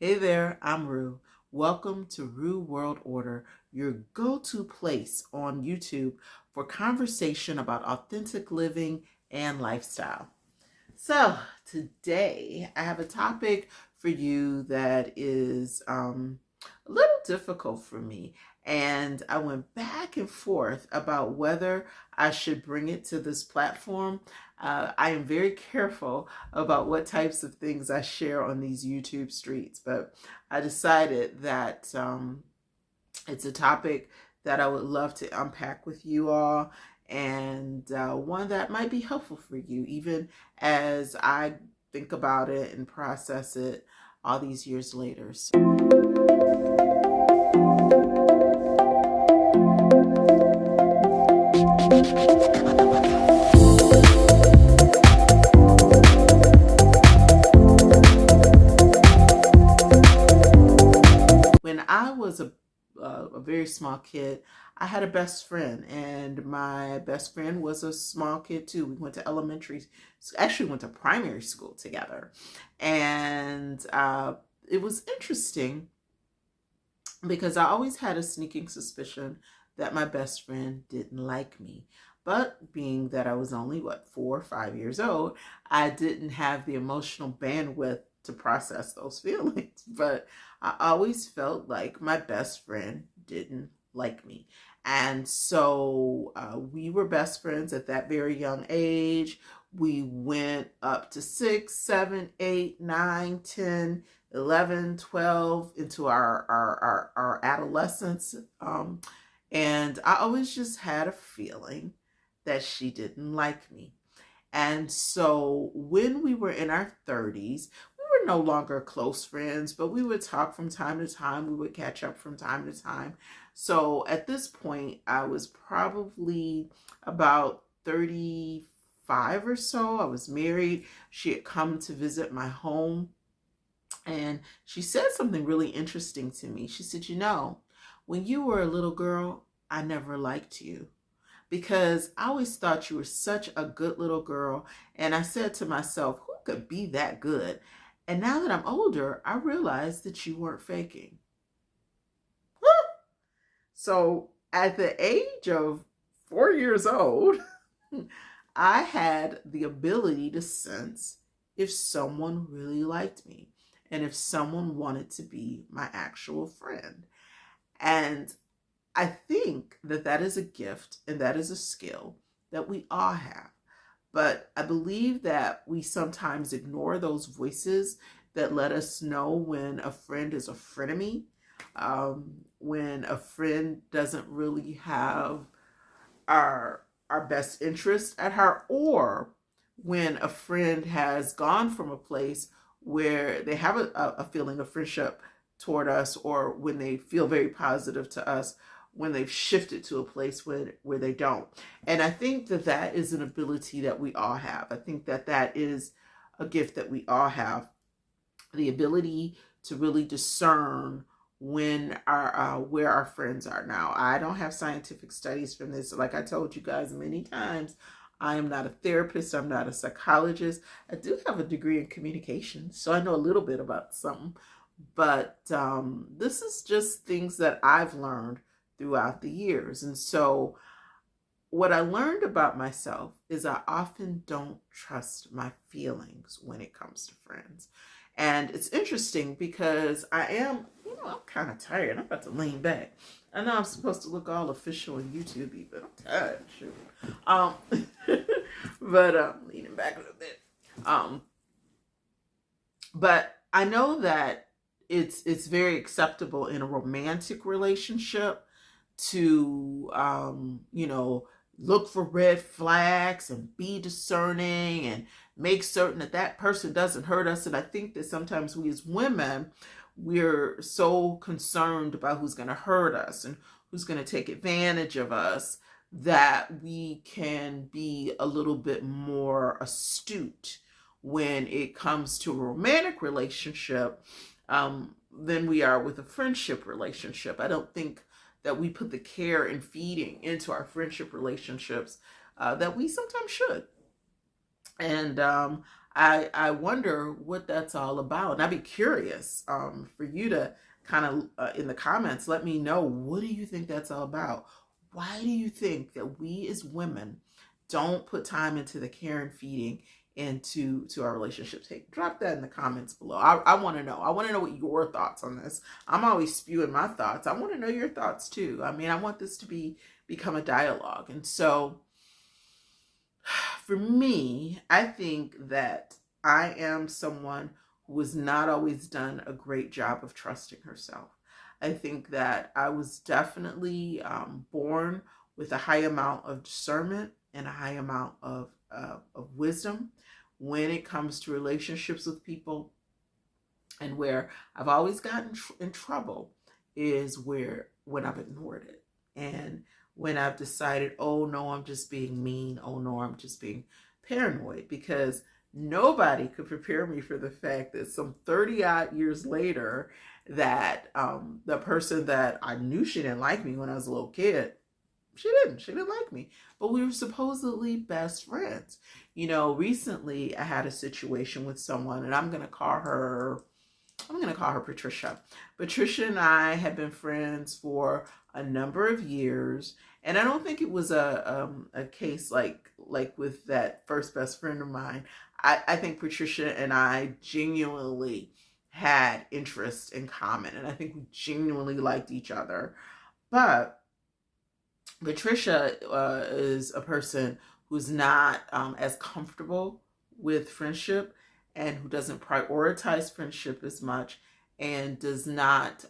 Hey there, I'm Rue. Welcome to Rue World Order, your go-to place on YouTube for conversation about authentic living and lifestyle. So today I have a topic for you that is a little difficult for me. And I went back and forth about whether I should bring it to this platform. I am very careful about what types of things I share on these YouTube streets, but I decided that it's a topic that I would love to unpack with you all, and one that might be helpful for you, even as I think about it and process it all these years later. When I was a very small kid, I had a best friend, and my best friend was a small kid too. We went to actually went to primary school together, and it was interesting because I always had a sneaking suspicion that my best friend didn't like me. But being that I was only, 4 or 5 years old, I didn't have the emotional bandwidth to process those feelings. But I always felt like my best friend didn't like me. And so we were best friends at that very young age. We went up to 6, 7, 8, 9, 10, 11, 12 into our adolescence. And I always just had a feeling that she didn't like me. And so when we were in our 30s, we were no longer close friends, but we would talk from time to time. We would catch up from time to time. So at this point, I was probably about 35 or so. I was married. She had come to visit my home. And she said something really interesting to me. She said, when you were a little girl, I never liked you because I always thought you were such a good little girl. And I said to myself, who could be that good? And now that I'm older, I realized that you weren't faking. So at the age of 4 years old, I had the ability to sense if someone really liked me and if someone wanted to be my actual friend. And I think that that is a gift and that is a skill that we all have. But I believe that we sometimes ignore those voices that let us know when a friend is a frenemy, when a friend doesn't really have our best interest at heart, or when a friend has gone from a place where they have a feeling of friendship toward us, or when they feel very positive to us, when they've shifted to a place where they don't. And I think that that is an ability that we all have. I think that that is a gift that we all have, the ability to really discern when where our friends are. Now, I don't have scientific studies from this. Like I told you guys many times, I am not a therapist. I'm not a psychologist. I do have a degree in communication, so I know a little bit about something. But this is just things that I've learned throughout the years. And so what I learned about myself is I often don't trust my feelings when it comes to friends. And it's interesting because I'm kind of tired. I'm about to lean back. I know I'm supposed to look all official on YouTube, but I'm tired. Shoot. But leaning back a little bit. But I know that it's very acceptable in a romantic relationship to look for red flags and be discerning and make certain that that person doesn't hurt us. And I think that sometimes we as women, we're so concerned about who's going to hurt us and who's going to take advantage of us that we can be a little bit more astute when it comes to a romantic relationship than we are with a friendship relationship. I don't think that we put the care and feeding into our friendship relationships that we sometimes should. And I wonder what that's all about. And I'd be curious for you to kind of in the comments, let me know, what do you think that's all about? Why do you think that we as women don't put time into the care and feeding into our relationships? Hey, drop that in the comments below. I want to know. I want to know what your thoughts on this. I'm always spewing my thoughts. I want to know your thoughts too. I mean, I want this to become a dialogue. And so for me, I think that I am someone who has not always done a great job of trusting herself. I think that I was definitely born with a high amount of discernment and a high amount of wisdom when it comes to relationships with people. And where I've always gotten in trouble is when I've ignored it. And when I've decided, oh no, I'm just being mean. Oh no, I'm just being paranoid, because nobody could prepare me for the fact that some 30 odd years later that the person that I knew she didn't like me when I was a little kid, she didn't like me, but we were supposedly best friends. You know, recently I had a situation with someone, and I'm going to call her Patricia. Patricia and I have been friends for a number of years, and I don't think it was a case like with that first best friend of mine. I think Patricia and I genuinely had interest in common, and I think we genuinely liked each other. But Patricia is a person who's not as comfortable with friendship, and who doesn't prioritize friendship as much, and does not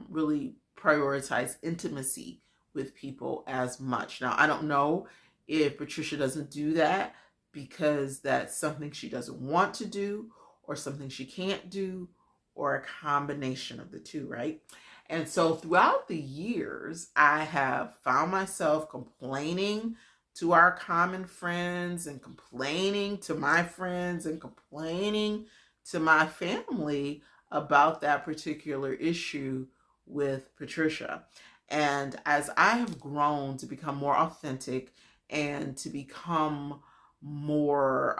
really prioritize intimacy with people as much. Now, I don't know if Patricia doesn't do that because that's something she doesn't want to do, or something she can't do, or a combination of the two, right? And so throughout the years, I have found myself complaining to our common friends, and complaining to my friends, and complaining to my family about that particular issue with Patricia. And as I have grown to become more authentic and to become more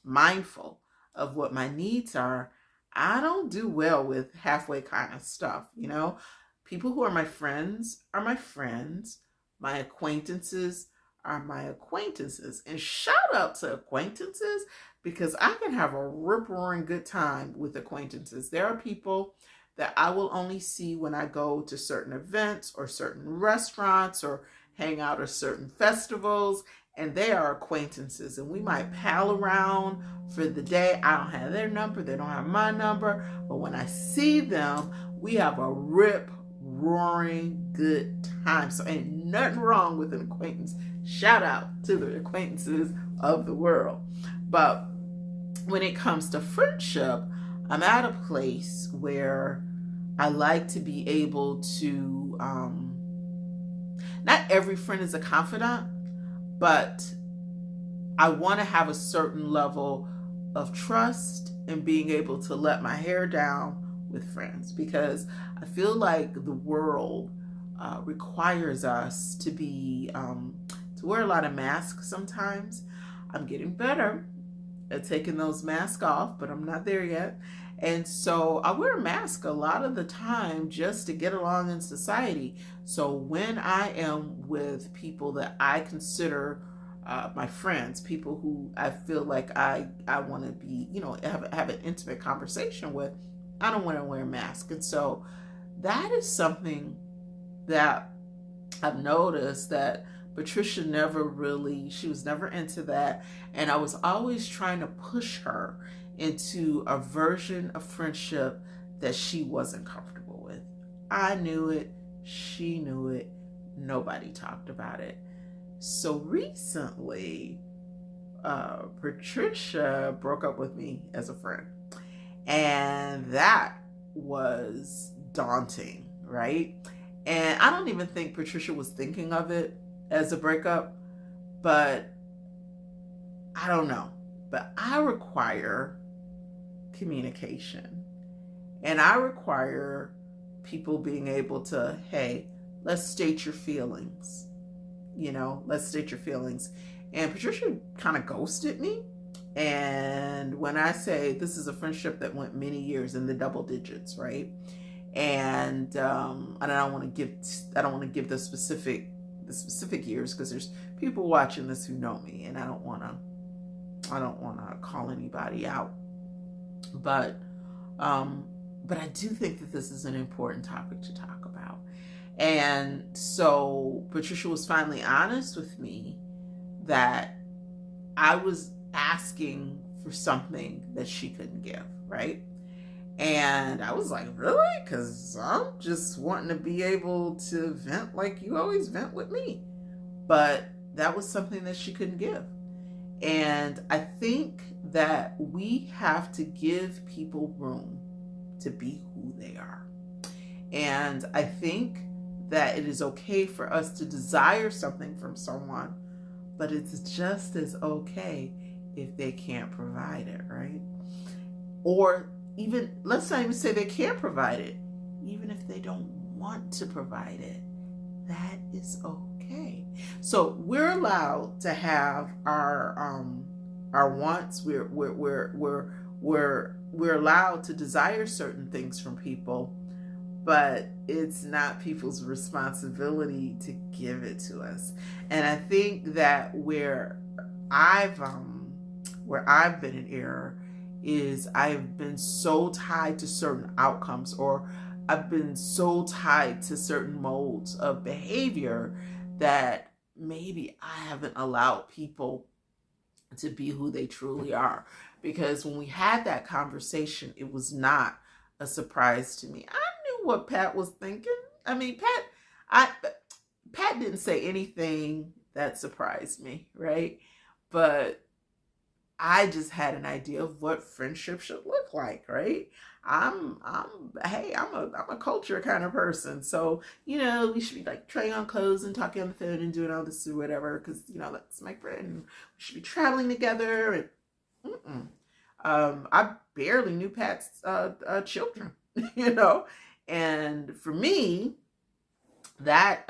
mindful of what my needs are, I don't do well with halfway kind of stuff. You know, people who are my friends are my friends. My acquaintances are my acquaintances. And shout out to acquaintances, because I can have a rip-roaring good time with acquaintances. There are people that I will only see when I go to certain events or certain restaurants or hang out at certain festivals, and they are acquaintances, and we might pal around for the day. I don't have their number, they don't have my number, but when I see them, we have a rip-roaring good time. So ain't nothing wrong with an acquaintance. Shout out to the acquaintances of the world. But when it comes to friendship, I'm at a place where I like to be able to, not every friend is a confidant, but I want to have a certain level of trust and being able to let my hair down with friends, because I feel like the world requires us to wear a lot of masks sometimes. I'm getting better at taking those masks off, but I'm not there yet. And so I wear a mask a lot of the time just to get along in society. So when I am with people that I consider my friends, people who I feel like I want to be, have an intimate conversation with, I don't want to wear a mask. And so that is something that I've noticed that Patricia she was never into that. And I was always trying to push her into a version of friendship that she wasn't comfortable with. I knew it. She knew it. Nobody talked about it. So recently, Patricia broke up with me as a friend. And that was daunting, right? And I don't even think Patricia was thinking of it as a breakup, but I don't know. But I require communication, and I require people being able to, hey, let's state your feelings. Let's state your feelings. And Patricia kind of ghosted me And when I say this is a friendship that went many years, in the double digits, right? And I don't want to give the specific years, because there's people watching this who know me, and I don't want to call anybody out. But I do think that this is an important topic to talk about. And so Patricia was finally honest with me that I was asking for something that she couldn't give, right? And I was like, really? Because I'm just wanting to be able to vent like you always vent with me. But that was something that she couldn't give. And I think that we have to give people room to be who they are. And I think that it is okay for us to desire something from someone, but it's just as okay if they can't provide it, right? Or even, let's not even say they can't provide it. Even if they don't want to provide it, that is okay. So we're allowed to have our wants. We're allowed to desire certain things from people, but it's not people's responsibility to give it to us. And I think that where I've been in error is I've been so tied to certain outcomes, or I've been so tied to certain modes of behavior that maybe I haven't allowed people to be who they truly are. Because when we had that conversation, it was not a surprise to me. I knew what Pat was thinking. I mean, Pat didn't say anything that surprised me, right? But I just had an idea of what friendship should look like, right? I'm a culture kind of person. So, we should be like trying on clothes and talking on the phone and doing all this or whatever, because, that's my friend. We should be traveling together. And I barely knew Pat's children, and for me, that's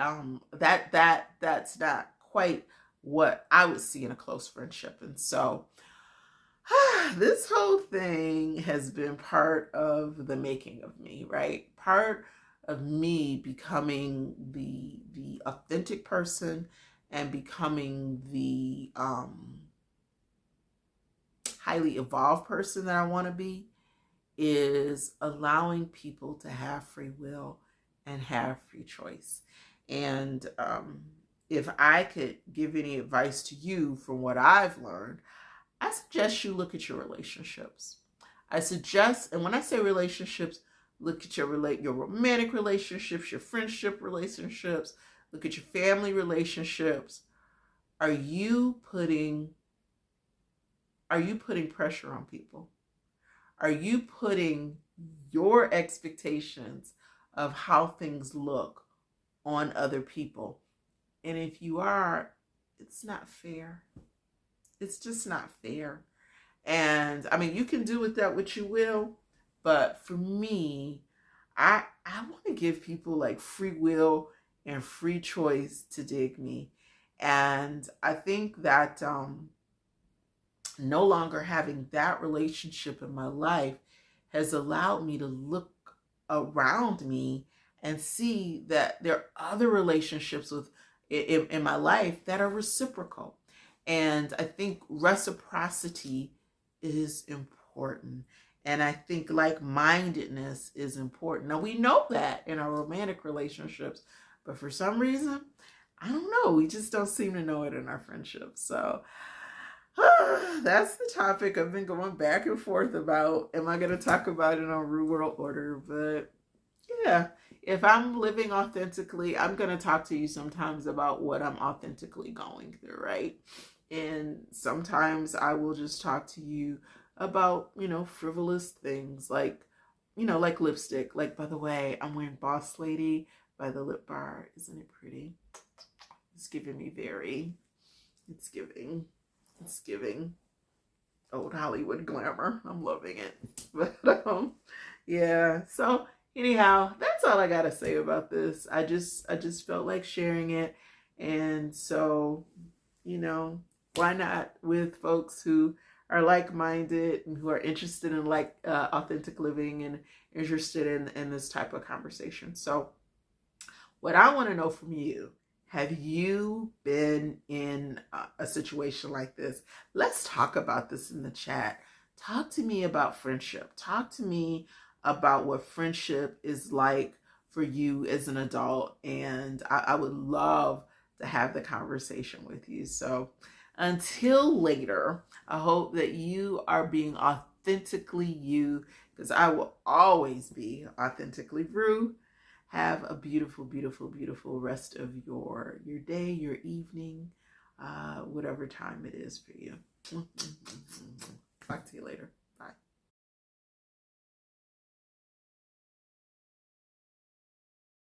not quite what I would see in a close friendship. And so this whole thing has been part of the making of me, right? Part of me becoming the authentic person and becoming the highly evolved person that I want to be is allowing people to have free will and have free choice. And if I could give any advice to you from what I've learned, I suggest you look at your relationships. And when I say relationships, look at your romantic relationships, your friendship relationships, look at your family relationships. Are you putting pressure on people? Are you putting your expectations of how things look on other people? And if you are, it's not fair. It's just not fair. And I mean, you can do with that what you will, but for me, I want to give people like free will and free choice to dig me. And I think that no longer having that relationship in my life has allowed me to look around me and see that there are other relationships in my life that are reciprocal. And I think reciprocity is important. And I think like-mindedness is important. Now, we know that in our romantic relationships, but for some reason, I don't know, we just don't seem to know it in our friendships. So that's the topic I've been going back and forth about. Am I going to talk about it on Rude World Order? But yeah, if I'm living authentically, I'm going to talk to you sometimes about what I'm authentically going through, right? And sometimes I will just talk to you about, frivolous things like lipstick. Like, by the way, I'm wearing Boss Lady by the Lip Bar. Isn't it pretty? It's giving old Hollywood glamour. I'm loving it. But yeah. So anyhow, that's all I got to say about this. I just felt like sharing it. And so, why not with folks who are like-minded and who are interested in authentic living and interested in this type of conversation. So what I want to know from you, have you been in a situation like this? Let's talk about this in the chat. Talk to me about friendship. Talk to me about what friendship is like for you as an adult. And I would love to have the conversation with you. So until later, I hope that you are being authentically you, because I will always be authentically Rue. Have a beautiful, beautiful, beautiful rest of your day, your evening, whatever time it is for you. Talk to you later.